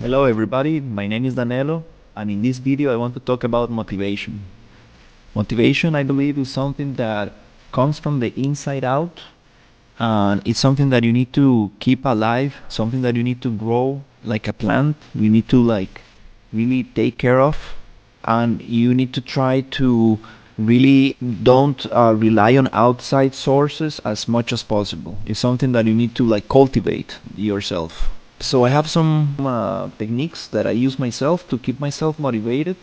Hello everybody, my name is Danilo, and in this video I want to talk about motivation. Motivation, I believe, is something that comes from the inside out, and it's something that you need to keep alive, something that you need to grow like a plant, you need to really take care of, and you need to try to really don't rely on outside sources as much as possible. It's something that you need to cultivate yourself. So I have some techniques that I use myself to keep myself motivated.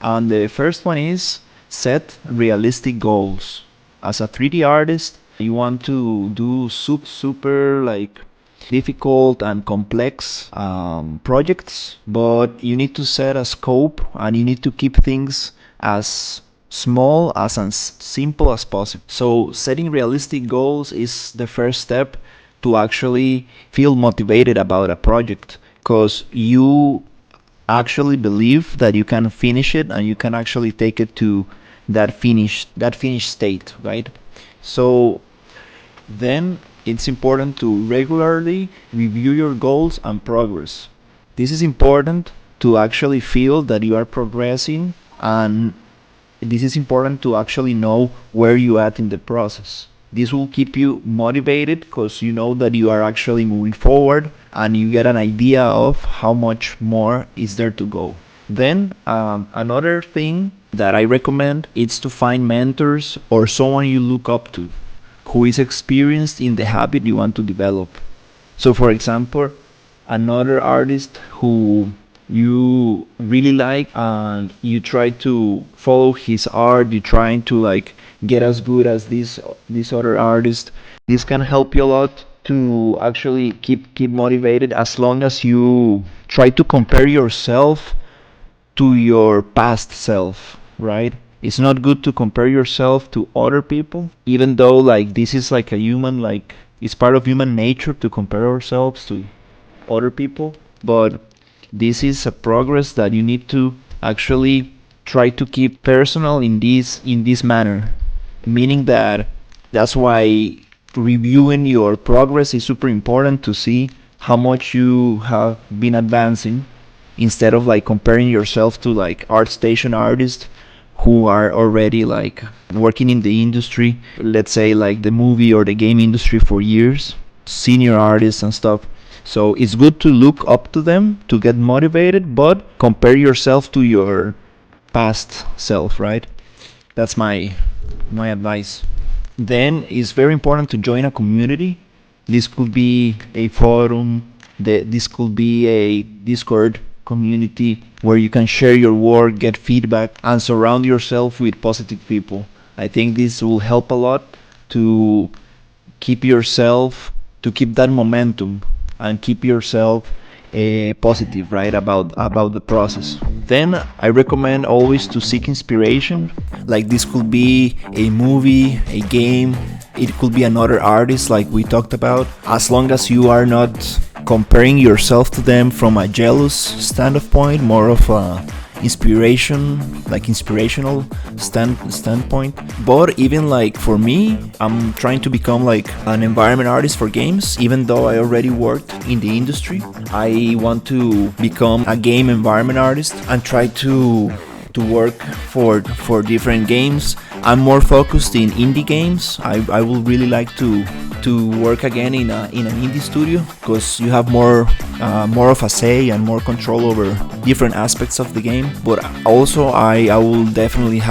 And the first one is set realistic goals. As a 3D artist, you want to do super difficult and complex projects, but you need to set a scope and you need to keep things as small as simple as possible. So setting realistic goals is the first step to actually feel motivated about a project, because you actually believe that you can finish it and you can actually take it to that finished state, right? So then it's important to regularly review your goals and progress. This is important to actually feel that you are progressing, and this is important to actually know where you at in the process. This will keep you motivated because you know that you are actually moving forward and you get an idea of how much more is there to go. Then another thing that I recommend is to find mentors or someone you look up to who is experienced in the habit you want to develop. So for example, another artist who you really like and you try to follow his art, you trying to get as good as this other artist. This can help you a lot to actually keep motivated, as long as you try to compare yourself to your past self, right? It's not good to compare yourself to other people, even though this is like a human, it's part of human nature to compare ourselves to other people. But this is a progress that you need to actually try to keep personal in this manner, meaning that that's why reviewing your progress is super important to see how much you have been advancing, instead of comparing yourself to ArtStation artists who are already working in the industry, let's say the movie or the game industry for years, senior artists and stuff. So it's good to look up to them to get motivated, but compare yourself to your past self, right? That's my advice. Then it's very important to join a community. This could be a forum, this could be a Discord community where you can share your work, get feedback, and surround yourself with positive people. I think this will help a lot to keep yourself, to keep that momentum and keep yourself positive, right, about the process. Then I recommend always to seek inspiration. Like this could be a movie, a game, it could be another artist like we talked about, as long as you are not comparing yourself to them from a jealous standpoint, more of a inspirational standpoint. But even for me, I'm trying to become an environment artist for games. Even though I already worked in the industry, I want to become a game environment artist and try to work for different games. I'm more focused in indie games. I would really like to work again in an indie studio, because you have more of a say and more control over different aspects of the game. But also I will definitely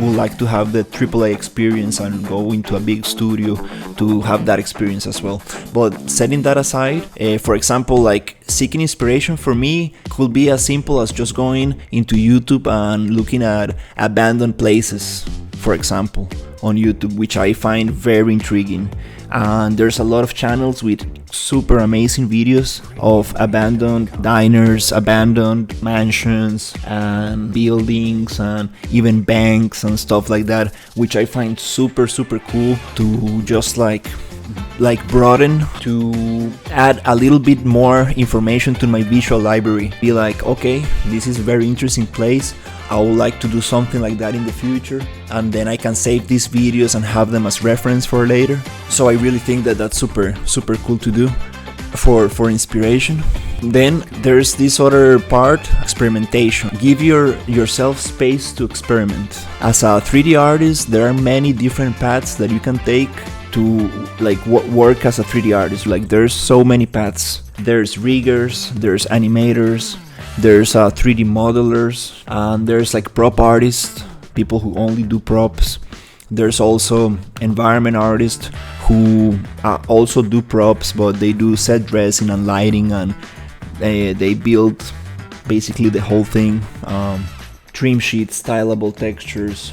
would like to have the AAA experience and go into a big studio to have that experience as well. But setting that aside, for example, seeking inspiration for me could be as simple as just going into YouTube and looking at abandoned places, for example, on YouTube, which I find very intriguing. And there's a lot of channels with super amazing videos of abandoned diners, abandoned mansions and buildings and even banks and stuff like that, which I find super cool to just broaden, to add a little bit more information to my visual library. Be like, okay, this is a very interesting place, I would like to do something like that in the future, and then I can save these videos and have them as reference for later. So I really think that that's super cool to do for inspiration. Then there's this other part, experimentation. Give yourself space to experiment. As a 3D artist, there are many different paths that you can take to like work as a 3D artist. Like there's so many paths. There's riggers, there's animators, there's 3D modelers, and there's like prop artists, people who only do props. There's also environment artists who also do props, but they do set dressing and lighting, and they build basically the whole thing. Trim sheets, stylable textures,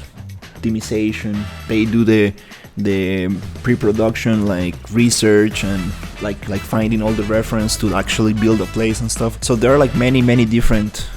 optimization. They do the pre-production, like research and like finding all the reference to actually build a place and stuff. So there are like many different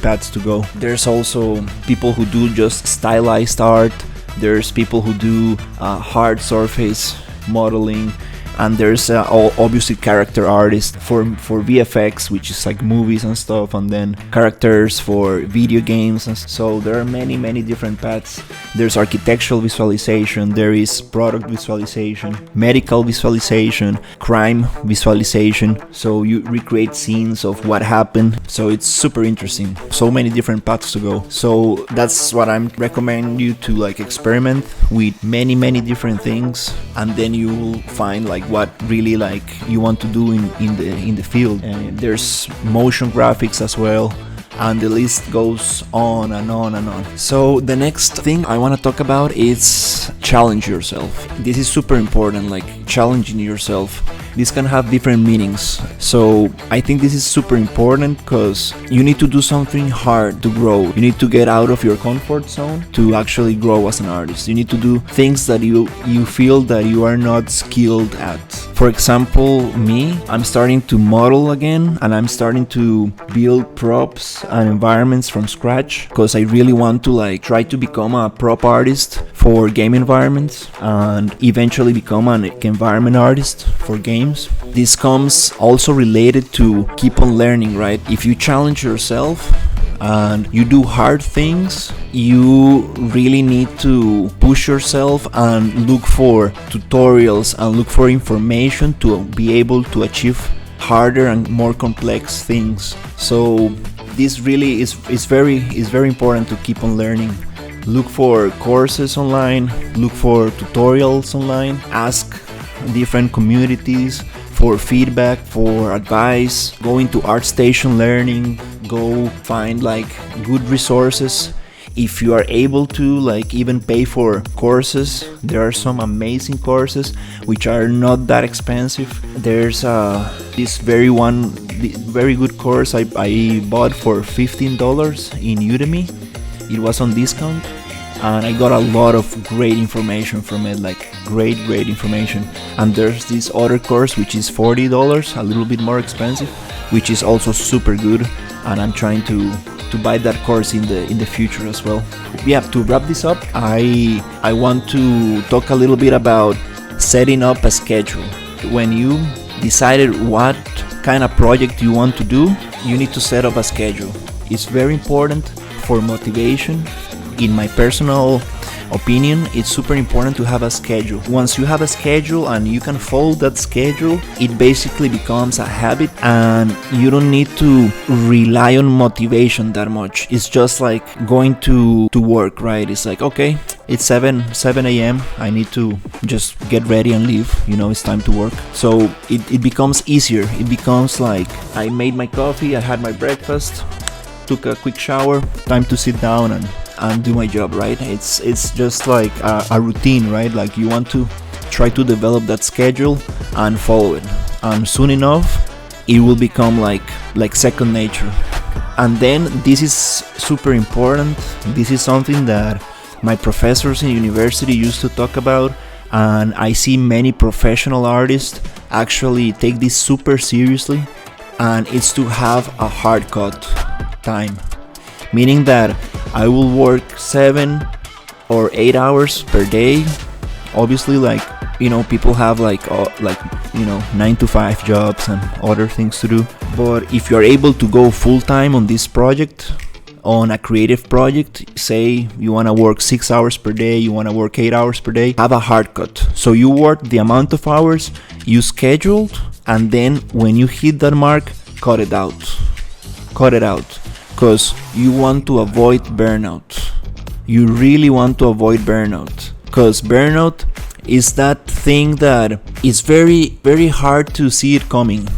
paths to go. There's also people who do just stylized art. There's people who do hard surface modeling, and there's obviously character artists for VFX, which is like movies and stuff, and then characters for video games. And so there are many different paths. There's architectural visualization, there is product visualization, medical visualization, crime visualization. So you recreate scenes of what happened. So it's super interesting. So many different paths to go. So that's what I'm recommending you to like experiment with many different things, and then you will find like what really like you want to do in the field. And there's motion graphics as well, and the list goes on and on and on. So the next thing I want to talk about is challenge yourself. This is super important, like challenging yourself. This can have different meanings. So I think this is super important because you need to do something hard to grow. You need to get out of your comfort zone to actually grow as an artist. You need to do things that you feel that you are not skilled at. For example, me, I'm starting to model again, and I'm starting to build props and environments from scratch because I really want to like try to become a prop artist for game environments and eventually become an environment artist for games. This comes also related to keep on learning, right? If you challenge yourself and you do hard things, you really need to push yourself and look for tutorials and look for information to be able to achieve harder and more complex things. So this really is very important to keep on learning. Look for courses online, look for tutorials online, ask different communities for feedback, for advice. Go into ArtStation Learning, go find like good resources. If you are able to like even pay for courses, there are some amazing courses which are not that expensive. There's this very good course I bought for $15 in Udemy. It was on discount, and I got a lot of great information from it, like great information. And there's this other course which is $40, a little bit more expensive, which is also super good, and I'm trying to buy that course in the future as well. Yeah, to wrap this up, I want to talk a little bit about setting up a schedule. When you decided what kind of project you want to do, you need to set up a schedule. It's very important for motivation. In my personal opinion, it's super important to have a schedule. Once you have a schedule and you can follow that schedule, it basically becomes a habit, and you don't need to rely on motivation that much. It's just like going to work, right? It's like, okay, it's 7 a.m. I need to just get ready and leave. It's time to work. So it becomes easier. It becomes like I made my coffee, I had my breakfast, took a quick shower, time to sit down and do my job, right? It's just like a routine, right? Like you want to try to develop that schedule and follow it, and soon enough it will become like second nature. And then this is super important. This is something that my professors in university used to talk about, and I see many professional artists actually take this super seriously, and it's to have a hard cut time. Meaning that I will work 7 or 8 hours per day. Obviously, like people have like 9 to 5 jobs and other things to do. But if you're able to go full time on this project, on a creative project, say you want to work 6 hours per day, you want to work 8 hours per day, have a hard cut. So you work the amount of hours you scheduled, and then when you hit that mark, cut it out. Cut it out. Because you want to avoid burnout. You really want to avoid burnout. Because burnout is that thing that is very, very hard to see it coming.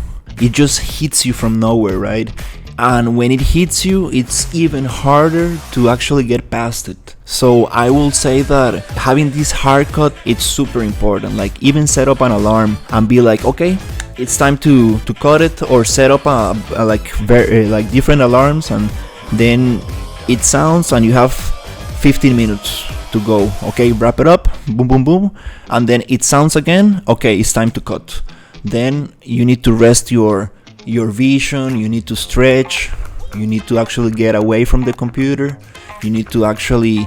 It just hits you from nowhere, right? And when it hits you, it's even harder to actually get past it. So I will say that having this hard cut, it's super important. Like, even set up an alarm and be like, okay, it's time to cut it, or set up like different alarms, and then it sounds and you have 15 minutes to go. Okay, wrap it up, boom boom boom, and then it sounds again. Okay, it's time to cut. Then you need to rest your vision, you need to stretch, you need to actually get away from the computer, you need to actually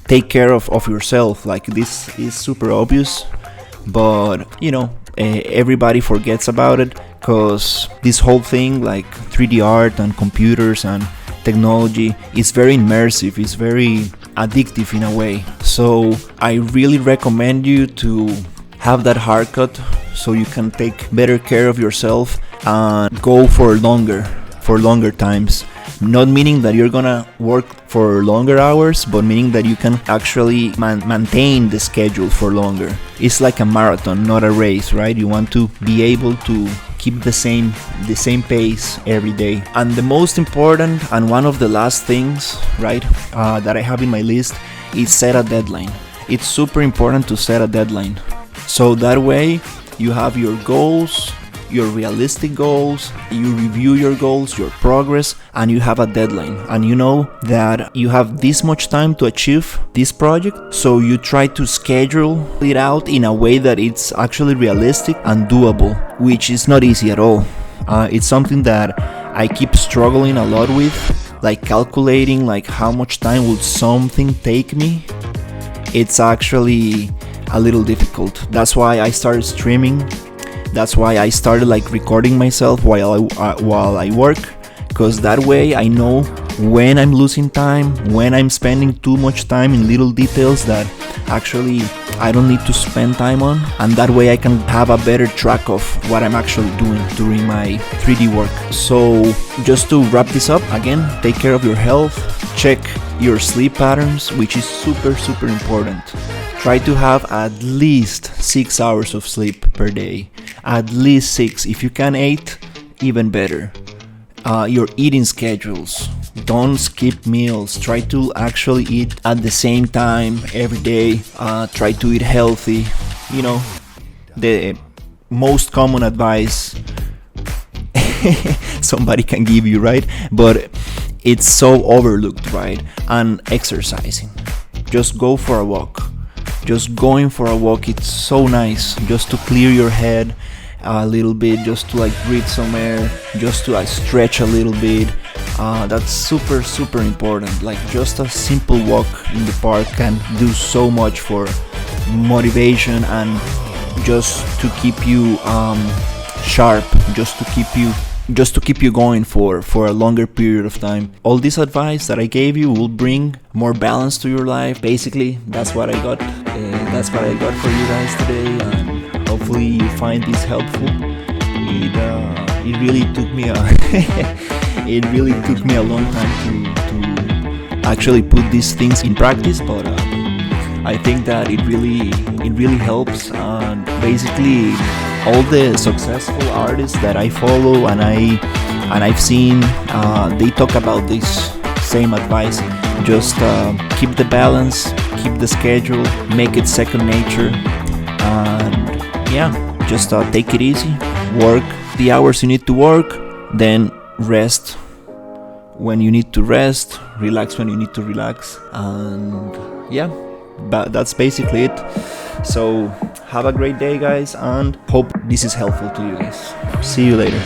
take care of yourself. Like, this is super obvious, but everybody forgets about it, because this whole thing, like 3D art and computers and technology, is very immersive, it's very addictive in a way. So I really recommend you to have that haircut so you can take better care of yourself and go for longer times. Not meaning that you're gonna work for longer hours, but meaning that you can actually maintain the schedule for longer. It's like a marathon, not a race, right? You want to be able to keep the same pace every day. And the most important, and one of the last things, right, that I have in my list, is set a deadline. It's super important to set a deadline. So that way you have your goals, your realistic goals, you review your goals, your progress, and you have a deadline. And you know that you have this much time to achieve this project, so you try to schedule it out in a way that it's actually realistic and doable, which is not easy at all. It's something that I keep struggling a lot with, like calculating like how much time will something take me. It's actually a little difficult. That's why I started streaming. That's why I started like recording myself while I work, because that way I know when I'm losing time, when I'm spending too much time in little details that actually I don't need to spend time on, and that way I can have a better track of what I'm actually doing during my 3D work. So just to wrap this up, again, take care of your health, check your sleep patterns, which is super important. Try to have at least 6 hours of sleep per day. At least 6. If you can 8, even better. Your eating schedules. Don't skip meals. Try to actually eat at the same time every day. Try to eat healthy. The most common advice somebody can give you, right? But it's so overlooked, right? And exercising. Just go for a walk. Just going for a walk, it's so nice, just to clear your head a little bit, just to like breathe some air, just to stretch a little bit. That's super important. Like, just a simple walk in the park can do so much for motivation and just to keep you sharp, just to keep you going for a longer period of time. All this advice that I gave you will bring more balance to your life. Basically, that's what I got. That's what I got for you guys today, and hopefully you find this helpful. It really took me a long time to actually put these things in practice, but I think that it really helps. And basically, all the successful artists that I follow and I've seen, they talk about this same advice. Just keep the balance, keep the schedule, make it second nature, and just take it easy. Work the hours you need to work, then rest when you need to rest, relax when you need to relax, and but that's basically it. So have a great day, guys, and hope this is helpful to you guys. See you later.